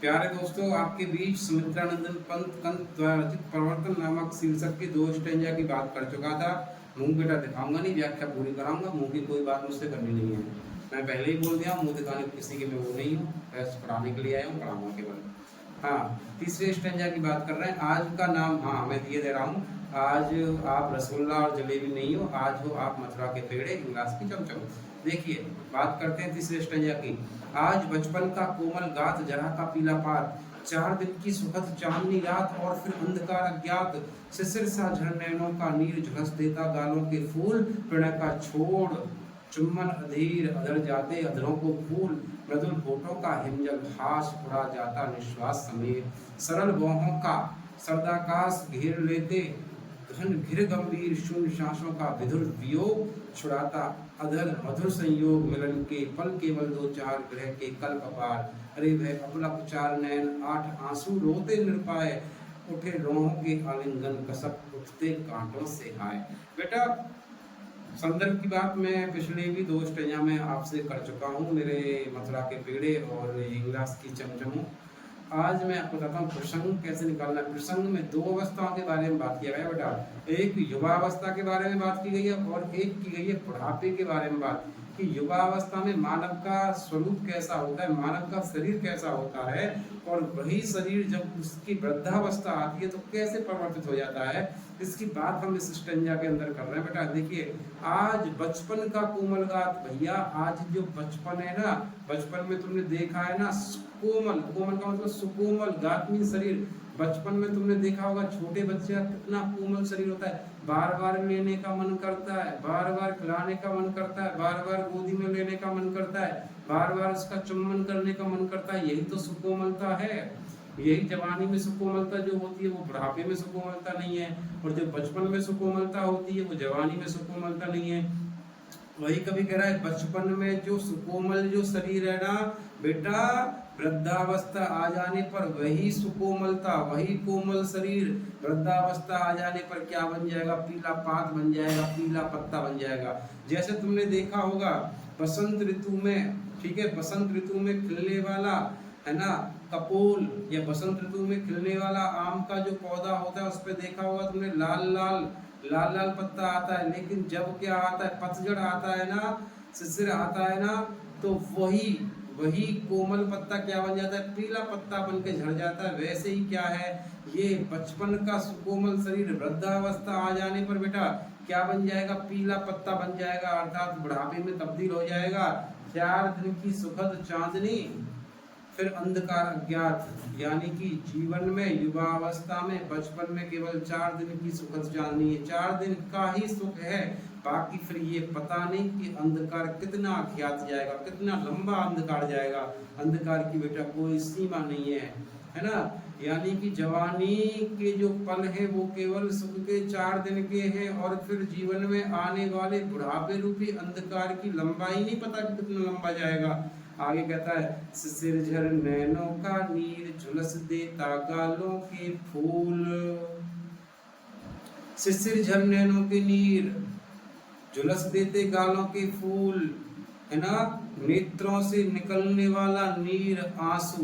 प्यारे दोस्तों, आपके बीच सुमित्रानंदन पंत कंत द्वारा रचित प्रवर्तन नामक शीर्षक की 2 स्टेंजा की बात कर चुका था। मुंह बेटा दिखाऊंगा नहीं, व्याख्या पूरी कराऊंगा। मुंह की कोई बात मुझसे करनी नहीं है। मैं पहले ही बोल दिया, मुंह दिखाने किसी के मैं वो नहीं हूँ। बस पढ़ाने के लिए आया हूँ, पढ़ाऊंगा केवल। हाँ, तीसरे स्टेंजा की बात कर रहे हैं। आज का नाम, हाँ मैं दिए दे रहा हूँ। आज आप रसगुल्ला और जलेबी नहीं हो, आज हो आप मथुरा के पेड़े, गिलास की चमचम। देखिए, बात करते हैं तीसरे स्टेंजा की। आज बचपन का कोमल गात, जरा का पीला पात, 4 दिन की सुखद चांदनी रात, और फिर अंधकार अज्ञात। शिशिर सा झरनैनों का नीर, झुलस देता गालों के फूल, प्रणय का छोड़ चुम्बन अधीर, अधर जाते अधरों को फूल, मृदुल होठों का हिमजल हास, उड़ा जाता निश्वास समेत। सरल बाहों का सर्दाकाश घेर लेते, घन घिर गंभीर शून्य सांसों का विधुर वियोग, छुड़ाता अधर मधुर संयोग, मिलन के पल केवल 2-4 ग्रह के कल्प पार। अरे वह अपलक 4 नैन 8 आंसू रोते निरपाय, उठे रोहों के आलिंगन कसक उठते कांटों से हाय। बेटा, संदर्भ की बात मैं पिछले भी 2 स्टेंजा में आपसे कर चुका हूँ, मेरे मथुरा के पेड़े और इंग्लास की चमचमों। आज मैं आपको बताता हूँ प्रसंग कैसे निकालना है। प्रसंग में 2 अवस्थाओं के बारे में बात किया गया है बेटा। एक युवावस्था के बारे में बात की गई है और एक की गई है बुढ़ापे के बारे में बात, कि युवावस्था में मानव का स्वरूप कैसा होता है, मानव का शरीर कैसा होता है, और वही शरीर जब उसकी वृद्धावस्था आती है तो कैसे परिवर्तित हो जाता है। इसकी बात हम इस स्टेंजा के अंदर कर रहे हैं बेटा। देखिए, आज बचपन का कोमल गात, भैया आज जो बचपन है ना, बचपन में तुमने देखा है ना, कोमल, कोमल का मतलब सुकोमल, गात मीन शरीर। बचपन में तुमने देखा होगा छोटे बच्चे का कितना कोमल शरीर होता है, बार बार लेने का मन करता है, बार बार खिलाने का मन करता है, बार बार गोदी में लेने का मन करता है, बार बार उसका चुम्बन करने का मन करता है। यही तो सुकोमलता है। यही जवानी में सुकोमलता जो होती है, वो बुढ़ापे में सुकोमलता नहीं है। और जो बचपन में सुकोमलता होती है, वो जवानी में सुकोमलता नहीं है। वही कभी कह रहा है, बचपन में जो सुकोमल जो शरीर है ना बेटा, वृद्धावस्था आ जाने पर वही सुकोमलता, वही कोमल शरीर वृद्धावस्था आ जाने पर क्या बन जाएगा, पीला पात बन जाएगा, पीला पत्ता बन जाएगा। जैसे तुमने देखा होगा बसंत ऋतु में, ठीक है, बसंत ऋतु में खिलने वाला है ना कपोल, या बसंत ऋतु में खिलने वाला आम का जो पौधा होता है, उस पर देखा होगा तुमने लाल लाल लाल लाल पत्ता आता है। लेकिन जब क्या आता है, पतझड़ आता है ना, शिशिर आता है ना, तो वही वही कोमल पत्ता क्या बन जाता है, पीला पत्ता बन के झड़ जाता है। वैसे ही क्या है, ये बचपन का सुकोमल शरीर वृद्धावस्था आ जाने पर बेटा क्या बन जाएगा, पीला पत्ता बन जाएगा, अर्थात बुढ़ापे में तब्दील हो जाएगा। 4 दिन की सुखद चांदनी, फिर अंधकार अज्ञात, यानी कि जीवन में युवावस्था में बचपन में केवल 4 दिन की सुखद चांदनी है, 4 दिन का ही सुख है। बाकी फिर ये पता नहीं कि अंधकार कितना अज्ञात जाएगा, कितना लंबा अंधकार जाएगा। अंधकार की बेटा कोई सीमा नहीं है ना। यानी कि जवानी के जो पल है वो केवल सुख के 4 दिन के हैं, और फिर जीवन में आने वाले बुढ़ापे रूपी अंधकार की लंबाई नहीं पता कि कितना लंबा जाएगा। आगे कहता है, सिर झर नैनों का नीर, झुलस देता गालों के फूल। सिर झर नैनों के नीर, झुलस देते गालों के फूल, है ना, नेत्रों से निकलने वाला नीर आंसू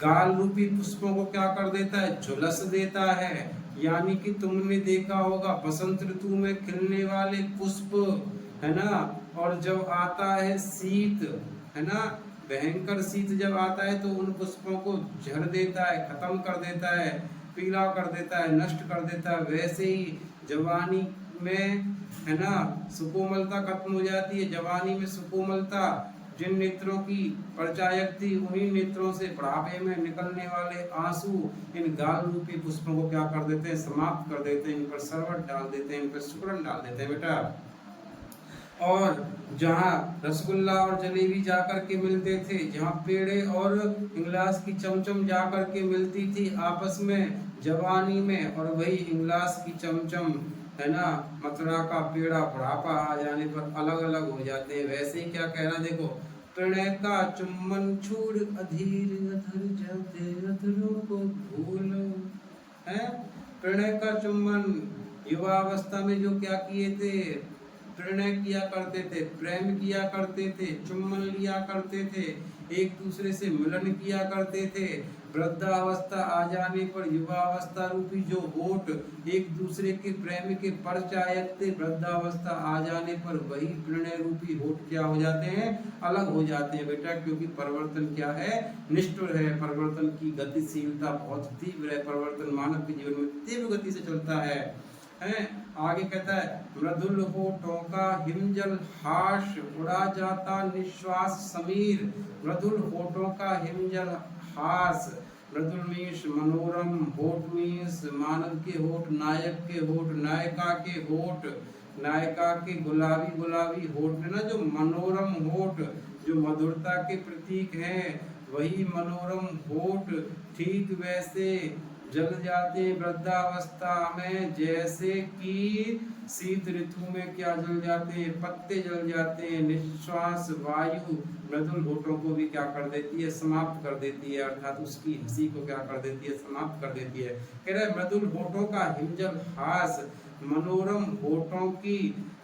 गाल रूपी पुष्पों को क्या कर देता है, झुलस देता है। यानी कि तुमने देखा होगा बसंत ऋतु में खिलने वाले पुष्प, है ना, और जब आता है शीत, है ना, भयंकर शीत जब आता है तो उन पुष्पों को झड़ देता है, खत्म कर देता है, पीला कर देता है, नष्ट कर देता है। वैसे ही जवानी में, है ना, सुकोमलता खत्म हो जाती है। जवानी में सुकोमलता जिन नेत्रों की परचायक थी, उन्हीं नेत्रों से बुढ़ापे में निकलने वाले आंसू इन गाल रूपी पुष्पों को क्या कर देते हैं, समाप्त कर देते हैं, इन पर सरवट डाल देते हैं, इन पर सुगंध डाल देते हैं बेटा। और जहाँ रसगुल्ला और जलेबी जाकर के मिलते थे, जहाँ पेड़े और इंगलास की चमचम जाकर के मिलती थी आपस में जवानी में, और वही इंगलास की चमचम, है ना, मथुरा का पेड़ा बुढ़ापा आ जाने पर अलग अलग हो जाते हैं। वैसे ही क्या कहना, देखो, प्रणय का चुम्बन छोड़ अधीर, अधर जाते अधरों को भूल, है, प्रणय का चुम्बन, युवावस्था में जो क्या किए थे, प्रणय किया करते थे, प्रेम किया करते थे, चुम्बन लिया करते थे, एक दूसरे से मिलन किया करते थे। वृद्धावस्था आ जाने पर युवावस्था रूपी जो होठ एक दूसरे के प्रेम के परिचायक थे, वृद्धावस्था आ जाने पर वही प्रणय रूपी होठ क्या हो जाते हैं, अलग हो जाते हैं बेटा। क्योंकि परिवर्तन क्या है, निष्ठुर है। परिवर्तन की गतिशीलता बहुत तीव्र है। परिवर्तन मानव के जीवन में तीव्र गति से चलता है। आगे कहता है, मृदुल होठों का हिमजल हास, उड़ा जाता निश्वास समीर। मृदुल होठों का हिमजल हास, मृदुल मीन्स मनोरम, होठ मीन्स मानव के होठ, नायक के होठ, नायिका के होठ, नायिका के गुलाबी गुलाबी होठ है ना, जो मनोरम होठ, जो मधुरता के प्रतीक हैं, वही मनोरम होठ ठीक वैसे जल जाते वृद्धावस्था में, जैसे कि शीत ऋतु में क्या जल जाते हैं, पत्ते जल जाते हैं। निश्वास वायु मृदुल होठों को भी क्या कर देती है, समाप्त कर देती है, अर्थात उसकी हंसी को क्या कर देती है, समाप्त कर देती है। कह रहे मृदुल होठों का हिमजल हास, मनोरम होठों की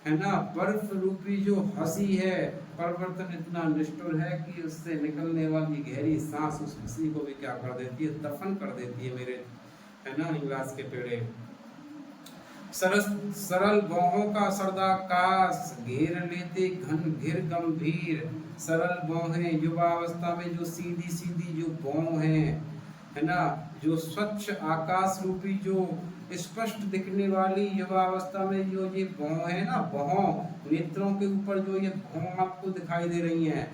है ना बर्फ रूपी जो हंसी है, परिवर्तन इतना निष्ठुर है कि उससे निकलने वाली गहरी सांस उस हंसी को भी क्या कर देती है, दफन कर देती है मेरे है ना इंग्लास के पेड़े। सरल बाहों का सरदाकाश, घेर लेते घन घिर गंभीर। सरल बाहें, युवावस्था में जो सीधी सीधी जो बाहों है ना, जो स्वच्छ आकाश रूपी जो स्पष्ट दिखने वाली युवावस्था में जो ये बाहों है ना, बाहों नेत्रों के ऊपर जो ये बाहों आपको दिखाई दे रही हैं,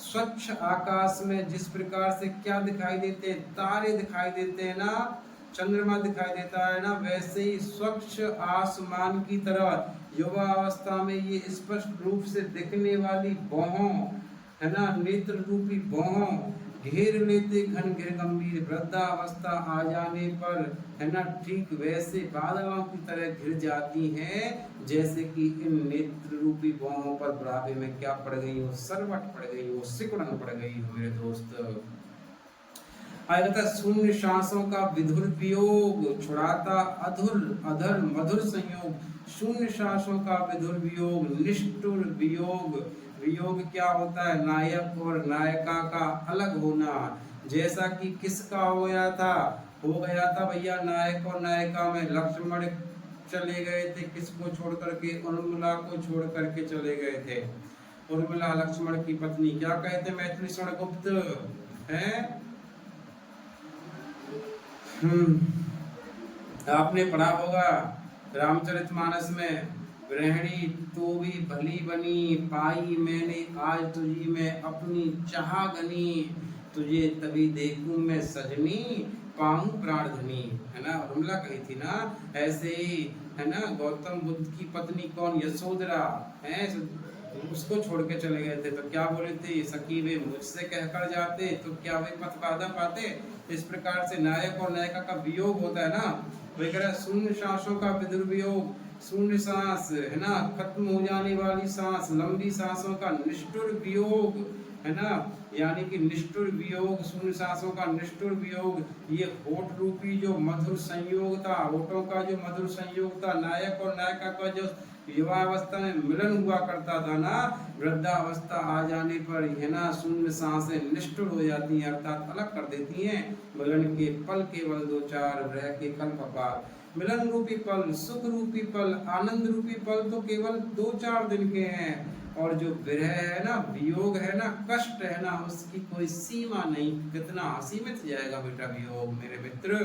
स्वच्छ आकाश में जिस प्रकार से क्या दिखाई देते हैं, तारे दिखाई देते हैं ना, चंद्रमा दिखाई देता है ना, वैसे ही स्वच्छ आसमान की तरह युवा अवस्था में ये स्पष्ट रूप से दिखने वाली बाहों है ना, नेत्र रूपी बाहों घेर लेते घन घिर गंभीर। वृद्धावस्था आ जाने पर है ना, ठीक वैसे बादलों की तरह घिर जाती हैं, जैसे कि इन नेत्र रूपी बाहों पर बुढ़ापे में क्या पड़ गई हो, सरवट पड़ गई हो, सिकुड़न पड़ गई हो मेरे दोस्त। आयता शून्य सांसों का विधुर वियोग, छुड़ाता अधुर अधर मधुर संयोग। शून्य सांसों का विधुर वियोग, निष्ठुर वियोग। वियोग क्या होता है, नायक और नायिका का अलग होना। जैसा कि किसका हो गया था भैया, नायक और नायिका में लक्ष्मण चले गए थे, किसको छोड़ करके, उर्मिला को छोड़ करके चले गए थे। उर्मिला लक्ष्मण की पत्नी, क्या कहते मैथिली स्वर्ण गुप्त है। आपने पढ़ा होगा रामचरितमानस में, गृहिणी तो भी भली बनी, पाई मैंने आज तुझी में अपनी चाह गनी, तुझे तभी देखूं मैं सजनी, पाऊं प्राण धनी। है ना, उर्मिला कही थी ना, ऐसे ही है ना गौतम बुद्ध की पत्नी कौन, यशोधरा है, उसको छोड़ के चले गए थे। तो क्या बोले थे, सखी वे मुझसे कहकर जाते तो क्या वे पथ बाधा पाते। इस प्रकार से नायक और नायिका का वियोग होता है ना, वही कह रहा है शून्य सांसों का विधुर वियोग। शून्य सांस है ना, खत्म हो जाने वाली सांस, लंबी सांसों का निष्ठुर वियोग है ना, यानी कि निष्ठुर वियोग, शून्य सांसों का निष्ठुर वियोग। ये होठ रूपी जो मधुर संयोग था, होठों का जो मधुर संयोग था, नायक और नायिका का जो युवावस्था में मिलन हुआ करता था ना, वृद्धावस्था आ जाने पर है ना शून्य सांसें निष्ठुर हो जाती हैं, अर्थात अलग कर देती हैं। मिलन के पल केवल दो चार, रह के कल्प अपार। मिलन रूपी पल, सुख रूपी पल, आनंद रूपी पल तो केवल 2-4 दिन के हैं, और जो विरह है ना, वियोग है ना, कष्ट है ना, उसकी कोई सीमा नहीं। कितना असीमित जाएगा बेटा वियोग मेरे मित्र।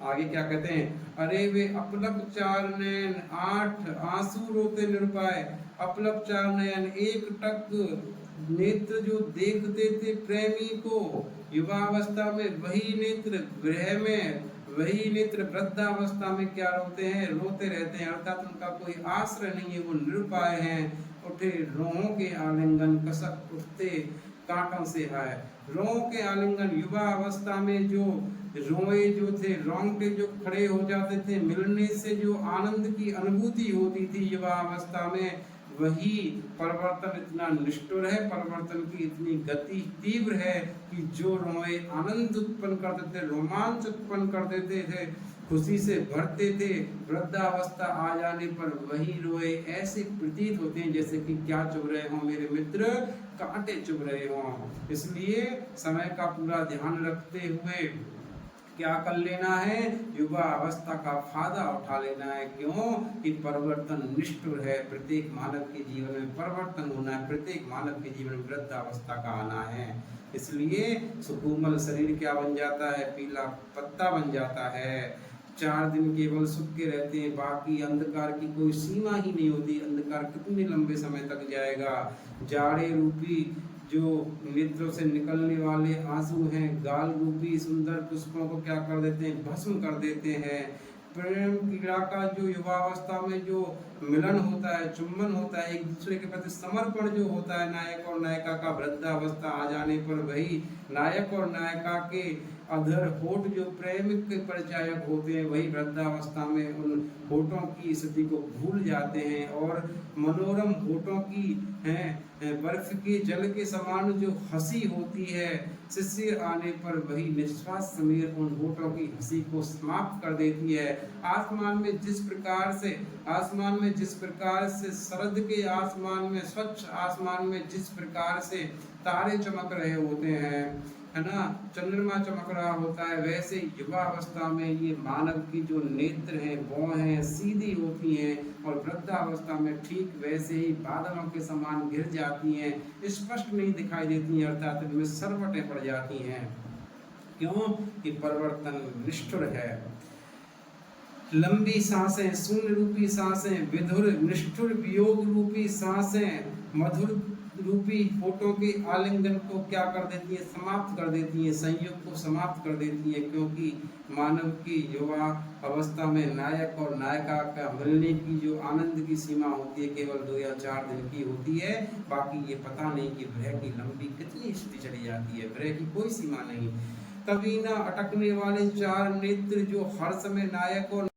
आगे क्या कहते हैं, अरे वे अपलक चार नयन, 8 आंसू रोते निरुपाय। अपलक चार नयन, एक टक नेत्र जो देखते थे प्रेमी को युवावस्था में, वही नेत्र विरह में, वही नेत्र वृद्धावस्था में क्या रोते हैं, रोते रहते हैं, अर्थात उनका कोई आश्रय नहीं है, वो निरुपाय हैं। उठे रोहों के आलिंगन, कसक उठते कांटों से है। रोहों के आलिंगन, युवा अवस्था में जो रोए जो थे, रोंगटे जो खड़े हो जाते थे, मिलने से जो आनंद की अनुभूति होती थी युवा अवस्था में, वही परिवर्तन इतना निष्ठुर है, परिवर्तन की इतनी गति तीव्र है कि जो रोए आनंद उत्पन्न कर देते, रोमांच उत्पन्न कर देते थे, खुशी से भरते थे, वृद्धावस्था आ जाने पर वही रोए ऐसे प्रतीत होते हैं जैसे कि क्या चुभ रहे हों मेरे मित्र, कांटे चुभ रहे हों। इसलिए समय का पूरा ध्यान रखते हुए क्या कर लेना है, युवा अवस्था का फायदा उठा लेना है। क्यों कि परिवर्तन निष्ठुर है, प्रत्येक मानव के जीवन में परिवर्तन होना है, प्रत्येक मानव के जीवन में वृद्धावस्था का आना है। इसलिए सुकोमल शरीर क्या बन जाता है, पीला पत्ता बन जाता है। 4 दिन केवल सुख के रहते हैं, बाकी अंधकार की कोई सीमा ही नहीं होती। अंधकार कितने लंबे समय तक जाएगा। जाड़े रूपी जो नेत्रों से निकलने वाले आंसू हैं, गाल रूपी सुंदर पुष्पों को क्या कर देते हैं, भस्म कर देते हैं। प्रेम क्रीड़ा का जो युवावस्था में जो मिलन होता है, चुंबन होता है, एक दूसरे के प्रति समर्पण जो होता है नायक और नायिका का, वृद्धावस्था आ जाने पर वही नायक और नायिका के अधर होठ जो प्रेम के परिचायक होते हैं, वही वृद्धावस्था में उन होठों की स्थिति को भूल जाते हैं और मनोरम होठों की बर्फ के जल के समान जो हंसी होती है, शिशिर आने पर वही निश्वास समीर उन होठों की हंसी को समाप्त कर देती है। आसमान में जिस प्रकार से शरद के आसमान में, स्वच्छ आसमान में जिस प्रकार से तारे चमक रहे होते हैं, है ना, चंद्रमा चमक रहा होता है, वैसे युवा अवस्था में ये मानव की जो नेत्र हैं, भौं हैं, सीधी होती हैं और वृद्धावस्था में ठीक वैसे ही बादलों के समान गिर जाती हैं, स्पष्ट नहीं दिखाई देती हैं, अर्थात इनमें सरवटें पड़ जाती हैं। क्यों कि परिवर्तन निष्ठुर है। लंबी सांसें, शून्य रूपी सांसें, विधुर निष्ठुर वियोग रूपी सांसें, मधुर रूपी होठों के आलिंगन को क्या कर देती है, समाप्त कर देती है, संयोग को समाप्त कर देती है। क्योंकि मानव की युवा अवस्था में नायक और नायिका का मिलने की जो आनंद की सीमा होती है केवल 2 या 4 दिन की होती है। बाकी ये पता नहीं कि विरह की लंबी कितनी स्थिति चली जाती है, विरह की कोई सीमा नहीं। कभी ना अटकने वाले 4 नेत्र जो हर समय नायक और